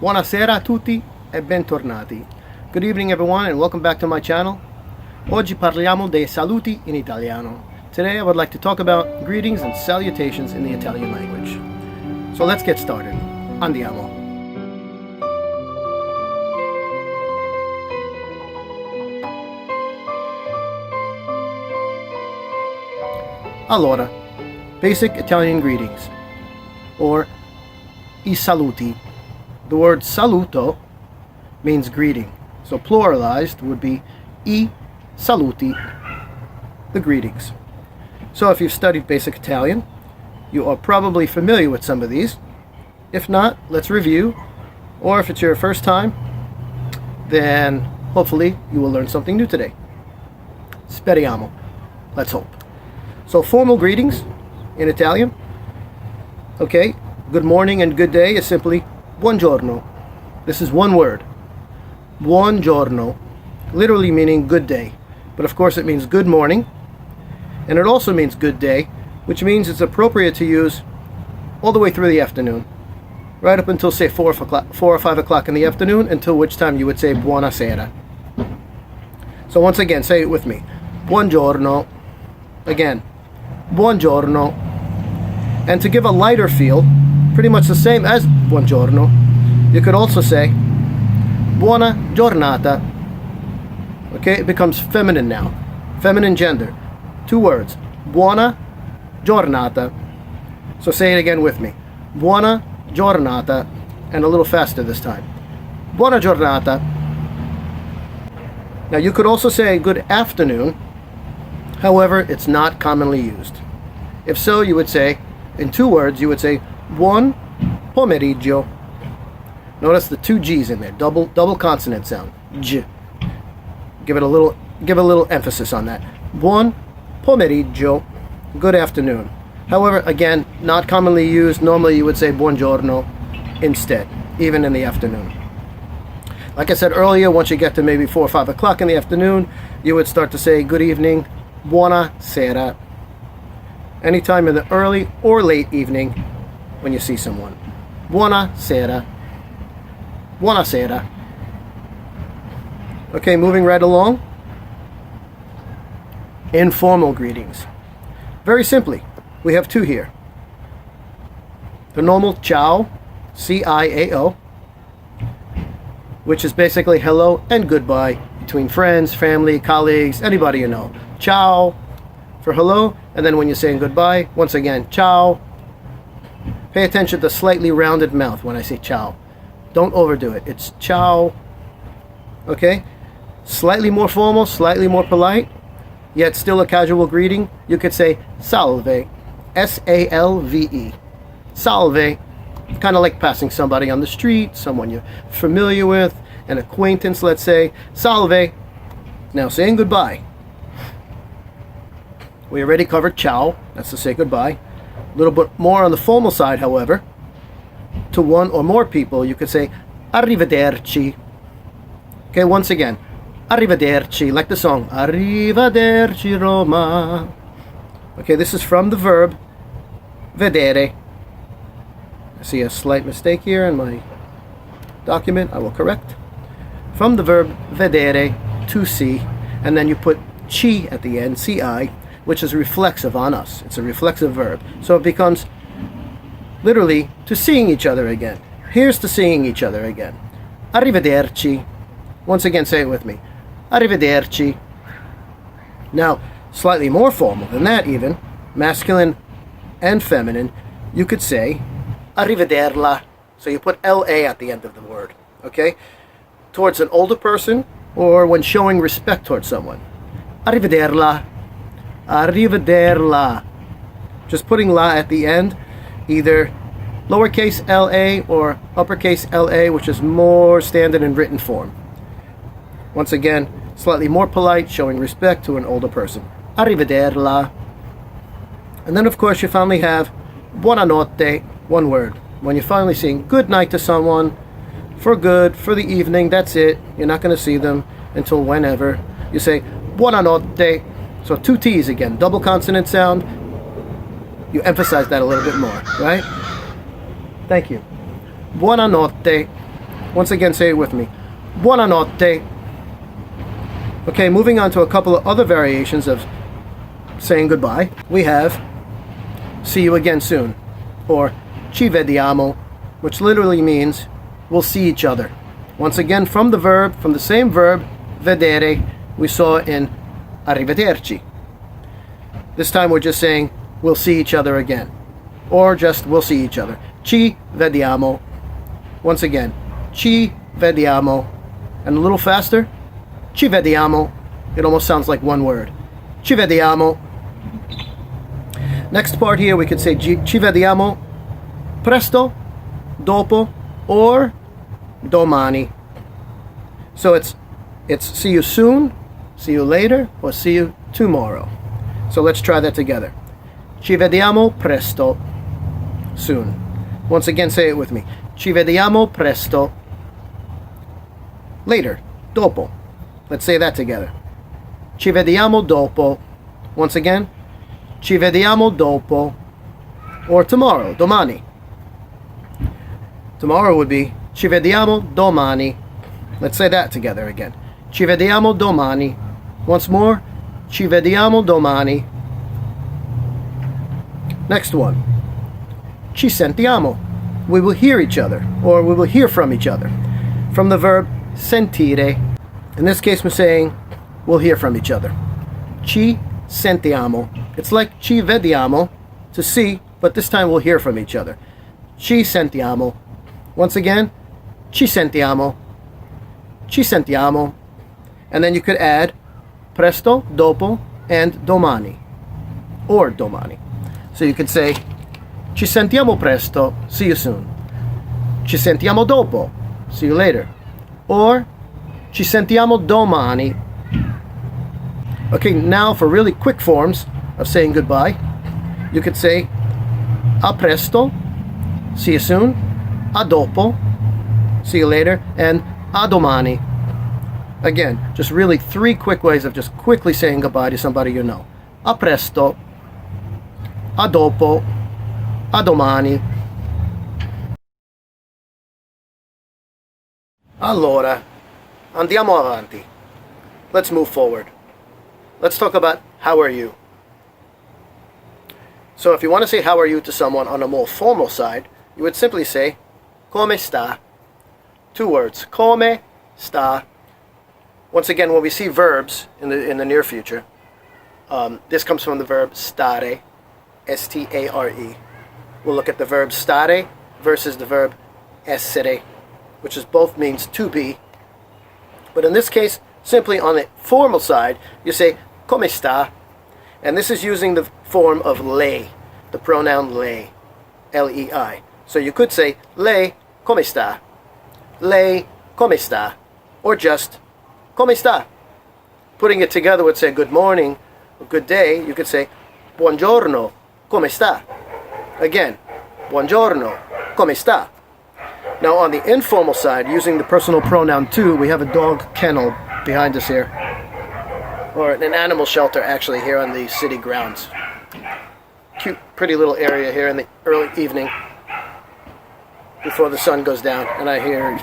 Buonasera a tutti e bentornati. Good evening everyone and welcome back to my channel. Oggi parliamo dei saluti in italiano. Today I would like to talk about greetings and salutations in the Italian language. So let's get started. Andiamo. Allora, basic Italian greetings, or I saluti. The word saluto means greeting, so pluralized would be I saluti, the greetings. So if you've studied basic Italian, you are probably familiar with some of these. If not, let's review, or if it's your first time, then hopefully you will learn something new today. Speriamo. Let's hope. So formal greetings in Italian. Okay, good morning and good day is simply buongiorno. This is one word. Buongiorno, literally meaning good day. But of course it means good morning. And it also means good day, which means it's appropriate to use all the way through the afternoon. Right up until say 4 or 5 o'clock in the afternoon, until which time you would say buonasera. So once again, say it with me. Buongiorno. Again. Buongiorno. And to give a lighter feel, pretty much the same as buongiorno, you could also say buona giornata. Okay, it becomes feminine now. Feminine gender. 2 words. Buona giornata. So say it again with me. Buona giornata. And a little faster this time. Buona giornata. Now you could also say good afternoon. However, it's not commonly used. If so, you would say, in 2 words, you would say buon pomeriggio. Notice the 2 G's in there, double consonant sound. J. Give a little emphasis on that. Buon pomeriggio. Good afternoon. However, again, not commonly used. Normally you would say buongiorno instead, even in the afternoon. Like I said earlier, once you get to maybe 4 or 5 o'clock in the afternoon, you would start to say good evening, buonasera. Anytime in the early or late evening when you see someone. Buonasera. Buonasera. Okay, moving right along. Informal greetings. Very simply, we have 2 here. The normal ciao, C-I-A-O, which is basically hello and goodbye between friends, family, colleagues, anybody you know. Ciao for hello, and then when you're saying goodbye, once again, ciao. Pay attention to slightly rounded mouth when I say ciao. Don't overdo it. It's ciao. Okay? Slightly more formal, slightly more polite, yet still a casual greeting. You could say salve. S-A-L-V-E. Salve. Kind of like passing somebody on the street, someone you're familiar with, an acquaintance, let's say. Salve. Now saying goodbye. We already covered ciao, that's to say goodbye. A little bit more on the formal side, however. To 1 or more people, you could say arrivederci. Okay, once again, arrivederci, like the song, Arrivederci Roma. Okay, this is from the verb vedere. I see a slight mistake here in my document, I will correct. From the verb vedere, to see, and then you put ci at the end, ci, which is reflexive on us. It's a reflexive verb. So it becomes literally to seeing each other again. Here's to seeing each other again. Arrivederci. Once again, say it with me. Arrivederci. Now, slightly more formal than that even, masculine and feminine, you could say arrivederla. So you put L-A at the end of the word. Okay? Towards an older person or when showing respect towards someone. Arrivederla. Arrivederla. Just putting la at the end, either lowercase la or uppercase la, which is more standard in written form. Once again, slightly more polite, showing respect to an older person. Arrivederla. And then of course you finally have buonanotte, 1 word. When you're finally saying good night to someone, for good, for the evening, that's it. You're not going to see them until whenever. You say buonanotte. So 2 T's again, double consonant sound. You emphasize that a little bit more, right? Thank you. Buonanotte. Once again, say it with me. Buonanotte. Okay, moving on to a couple of other variations of saying goodbye. We have see you again soon, or ci vediamo, which literally means we'll see each other. Once again, from the same verb, vedere, we saw in arrivederci. This time we're just saying we'll see each other again, or just we'll see each other. Ci vediamo. Once again, ci vediamo. And a little faster, ci vediamo. It almost sounds like one word. Ci vediamo. Next part here, we could say ci vediamo presto, dopo, or domani. So it's see you soon, see you later, or see you tomorrow. So let's try that together. Ci vediamo presto, soon. Once again, say it with me. Ci vediamo presto, later, dopo. Let's say that together. Ci vediamo dopo. Once again, ci vediamo dopo. Or tomorrow, domani. Tomorrow would be ci vediamo domani. Let's say that together again. Ci vediamo domani. Once more, ci vediamo domani. Next one. Ci sentiamo. We will hear each other, or we will hear from each other. From the verb sentire. In this case, we're saying we'll hear from each other. Ci sentiamo. It's like ci vediamo, to see, but this time we'll hear from each other. Ci sentiamo. Once again, ci sentiamo. Ci sentiamo. And then you could add presto, dopo, and domani. Or domani. So you could say, ci sentiamo presto, see you soon. Ci sentiamo dopo, see you later. Or, ci sentiamo domani. Okay, now for really quick forms of saying goodbye, you could say, a presto, see you soon. A dopo, see you later. And a domani. Again, just really 3 quick ways of just quickly saying goodbye to somebody you know. A presto, a dopo, a domani. Allora, andiamo avanti. Let's move forward. Let's talk about how are you. So if you want to say how are you to someone on a more formal side, you would simply say come sta. 2 words. Come sta. Once again, when we see verbs in the near future, this comes from the verb stare, S-T-A-R-E. We'll look at the verb stare versus the verb essere, which is both means to be. But in this case, simply on the formal side, you say come sta, and this is using the form of lei, the pronoun lei, L-E-I. So you could say lei come sta, lei come sta, or just come sta. Putting it together would say good morning, or good day. You could say buongiorno, come sta. Again, buongiorno, come sta. Now on the informal side, using the personal pronoun tu, we have a dog kennel behind us here. Or an animal shelter actually here on the city grounds. Cute, pretty little area here in the early evening before the sun goes down, and I hear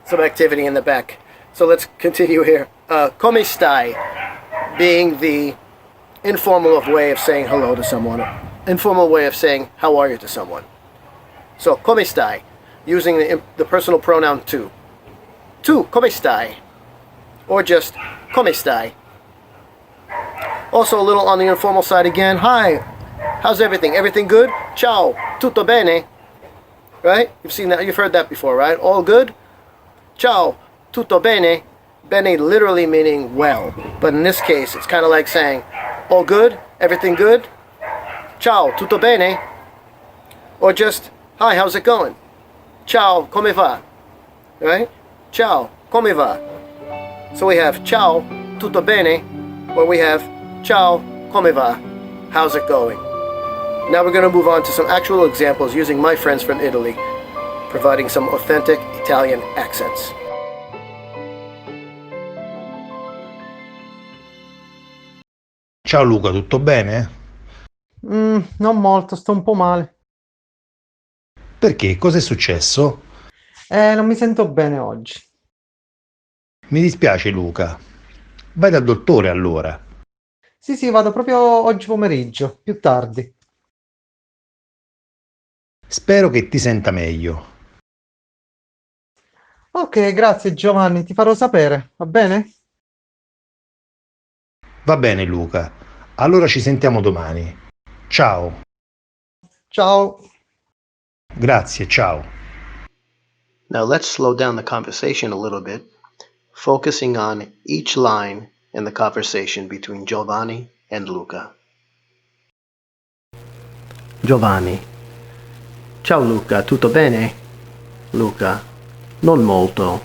some activity in the back. So let's continue here. Come stai being the informal way of saying hello to someone. Informal way of saying how are you to someone. So come stai, using the personal pronoun tu. Tu, come stai? Or just come stai. Also a little on the informal side again. Hi, how's everything? Everything good? Ciao, tutto bene? Right? You've seen that, you've heard that before, right? All good? Ciao, tutto bene? Bene literally meaning well. But in this case, it's kind of like saying, all good? Everything good? Ciao, tutto bene? Or just, hi, how's it going? Ciao, come va? Right? Ciao, come va? So we have ciao, tutto bene? Or we have ciao, come va? How's it going? Now we're going to move on to some actual examples using my friends from Italy, providing some authentic Italian accents. Ciao Luca, tutto bene? Non molto, sto un po' male. Perché? Cos'è successo? Non mi sento bene oggi. Mi dispiace, Luca. Vai dal dottore allora. Sì, sì, vado proprio oggi pomeriggio, più tardi. Spero che ti senta meglio. Ok, grazie Giovanni, ti farò sapere, va bene? Va bene, Luca. Allora ci sentiamo domani. Ciao. Ciao. Grazie, ciao. Now let's slow down the conversation a little bit, focusing on each line in the conversation between Giovanni and Luca. Giovanni. Ciao Luca, tutto bene? Luca. Non molto.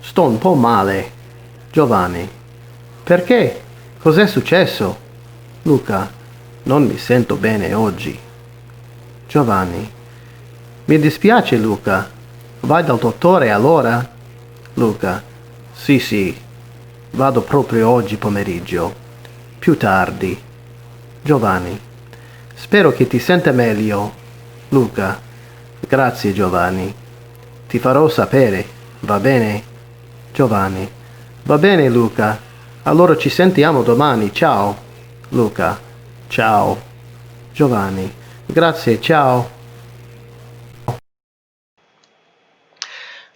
Sto un po' male. Giovanni. Perché? Cos'è successo? Luca. Non mi sento bene oggi. Giovanni. Mi dispiace Luca. Vai dal dottore allora? Luca. Sì, sì. Vado proprio oggi pomeriggio. Più tardi. Giovanni. Spero che ti senta meglio. Luca. Grazie Giovanni. Ti farò sapere, va bene? Giovanni. Va bene Luca. Allora ci sentiamo domani. Ciao. Luca. Ciao. Giovanni. Grazie, ciao.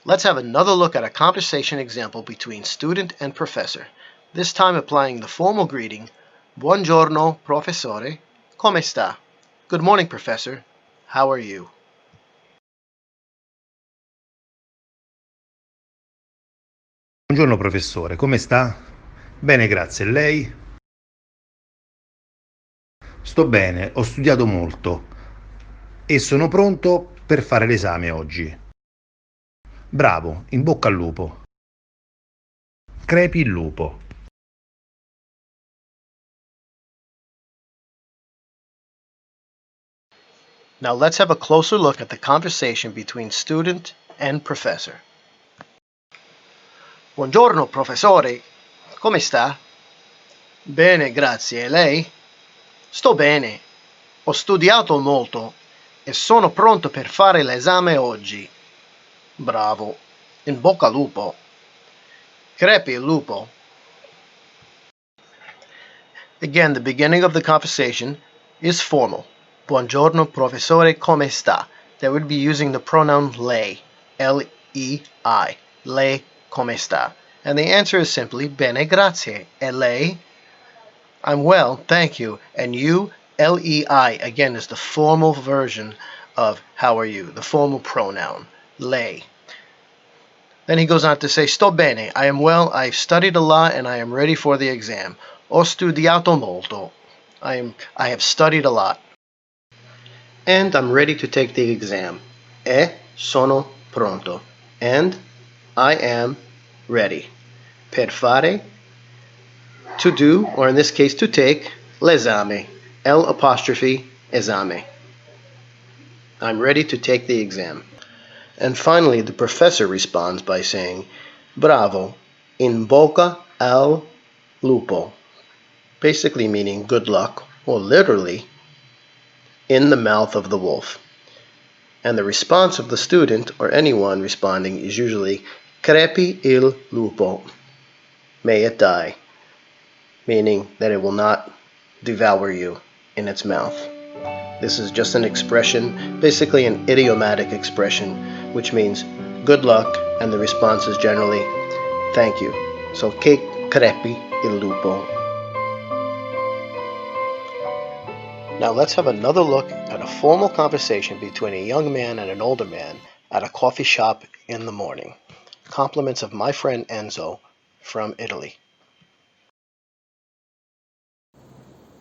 Let's have another look at a conversation example between student and professor, this time applying the formal greeting, Buongiorno, professore. Come sta? Good morning, professor. How are you? Buongiorno professore, come sta? Bene, grazie. E lei? Sto bene, ho studiato molto e sono pronto per fare l'esame oggi. Bravo, in bocca al lupo. Crepi il lupo. Now let's have a closer look at the conversation between student and professor. Buongiorno, professore. Come sta? Bene, grazie. E lei? Sto bene. Ho studiato molto e sono pronto per fare l'esame oggi. Bravo. In bocca al lupo. Crepi il lupo. Again, the beginning of the conversation is formal. Buongiorno, professore, come sta? That would be using the pronoun lei. L-E-I. Lei, come sta? And the answer is simply bene, grazie. E lei? I'm well, thank you. And you? L-E-I, again, is the formal version of how are you, the formal pronoun. Lei. Then he goes on to say, sto bene, I am well, I've studied a lot, and I am ready for the exam. Ho studiato molto. I have studied a lot. And I'm ready to take the exam. Sono pronto. And I am ready. Per fare, to do, or in this case to take, l'esame. L''esame. I'm ready to take the exam. And finally, the professor responds by saying, Bravo, in bocca al lupo. Basically meaning good luck, or literally, in the mouth of the wolf. And the response of the student, or anyone responding, is usually crepi il lupo. May it die. Meaning that it will not devour you in its mouth. This is just an expression, basically an idiomatic expression, which means good luck, and the response is generally thank you. So, che crepi il lupo. Now let's have another look at a formal conversation between a young man and an older man at a coffee shop in the morning. Compliments of my friend Enzo from Italy.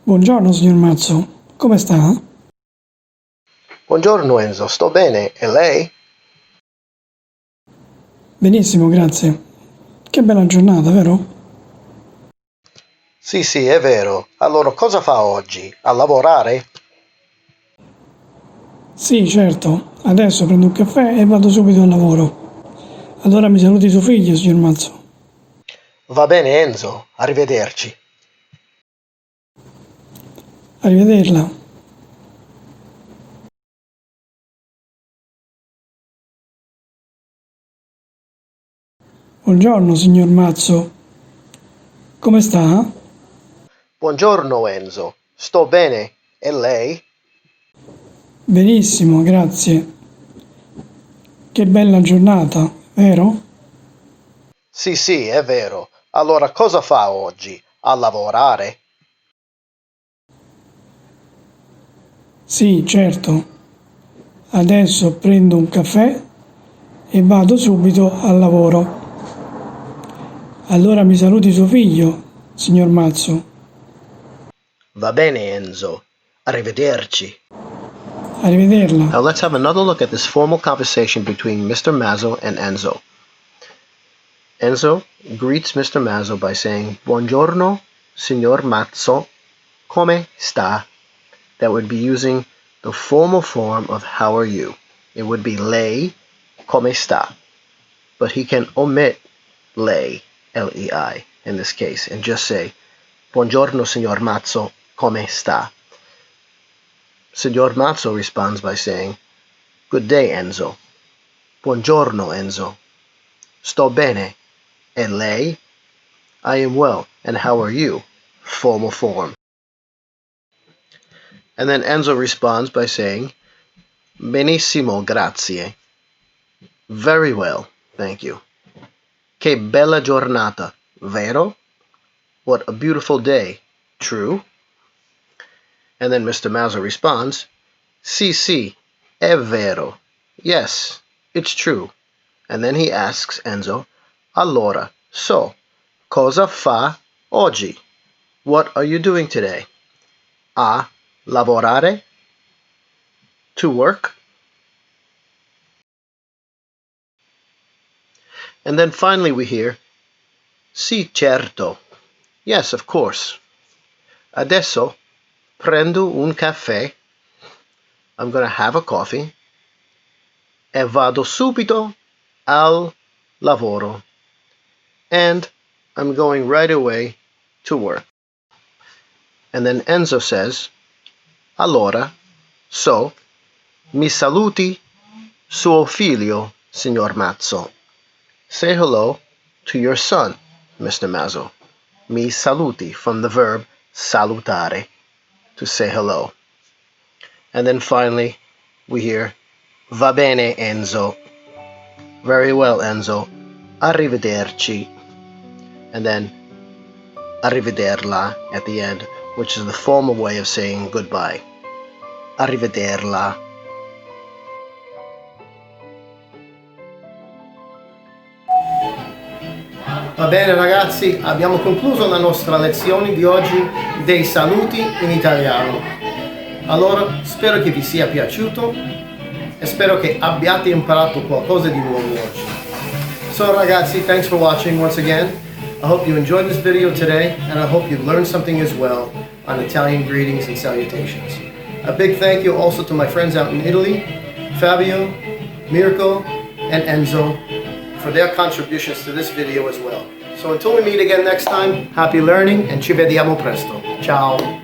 Buongiorno, signor Mazzo. Come sta? Buongiorno Enzo, sto bene. E lei? Benissimo, grazie. Che bella giornata, vero? Sì, sì, è vero. Allora cosa fa oggi? A lavorare? Sì, certo. Adesso prendo un caffè e vado subito al lavoro. Allora mi saluti suo figlio, signor Mazzo. Va bene Enzo, arrivederci. Arrivederla. Buongiorno, signor Mazzo. Come sta? Buongiorno Enzo, sto bene. E lei? Benissimo, grazie. Che bella giornata, vero? Sì, sì, è vero. Allora cosa fa oggi? A lavorare? Sì, certo. Adesso prendo un caffè e vado subito al lavoro. Allora mi saluti suo figlio, signor Mazzo. Va bene Enzo. Arrivederci. Arrivederla. Now let's have another look at this formal conversation between Mr. Mazzo and Enzo. Enzo greets Mr. Mazzo by saying, Buongiorno, signor Mazzo. Come sta? That would be using the formal form of how are you. It would be lei, come sta. But he can omit lei, L-E-I, in this case, and just say, Buongiorno, signor Mazzo, come sta? Signor Mazzo responds by saying, Good day, Enzo. Buongiorno, Enzo. Sto bene. E lei? I am well, and how are you? Formal form. And then Enzo responds by saying, Benissimo, grazie. Very well, thank you. Che bella giornata, vero? What a beautiful day, true? And then Mr. Mazzo responds, Sì, sì, è vero. Yes, it's true. And then he asks Enzo, Allora, so, cosa fa oggi? What are you doing today? A lavorare? To work? And then finally we hear, Sì, certo. Yes, of course. Adesso prendo un caffè. I'm going to have a coffee. E vado subito al lavoro. And I'm going right away to work. And then Enzo says, Allora, so, mi saluti suo figlio, signor Mazzo. Say hello to your son, Mr. Mazzo. Mi saluti, from the verb salutare, to say hello. And then finally, we hear, Va bene, Enzo. Very well, Enzo. Arrivederci. And then, arrivederla at the end, which is the formal way of saying goodbye. Arrivederla. Va bene ragazzi, abbiamo concluso la nostra lezione di oggi dei saluti in italiano. Allora, spero che vi sia piaciuto e spero che abbiate imparato qualcosa di nuovo oggi. So ragazzi, thanks for watching once again. I hope you enjoyed this video today and I hope you learned something as well on Italian greetings and salutations. A big thank you also to my friends out in Italy, Fabio, Mirko, and Enzo, for their contributions to this video as well. So until we meet again next time, happy learning and ci vediamo presto. Ciao!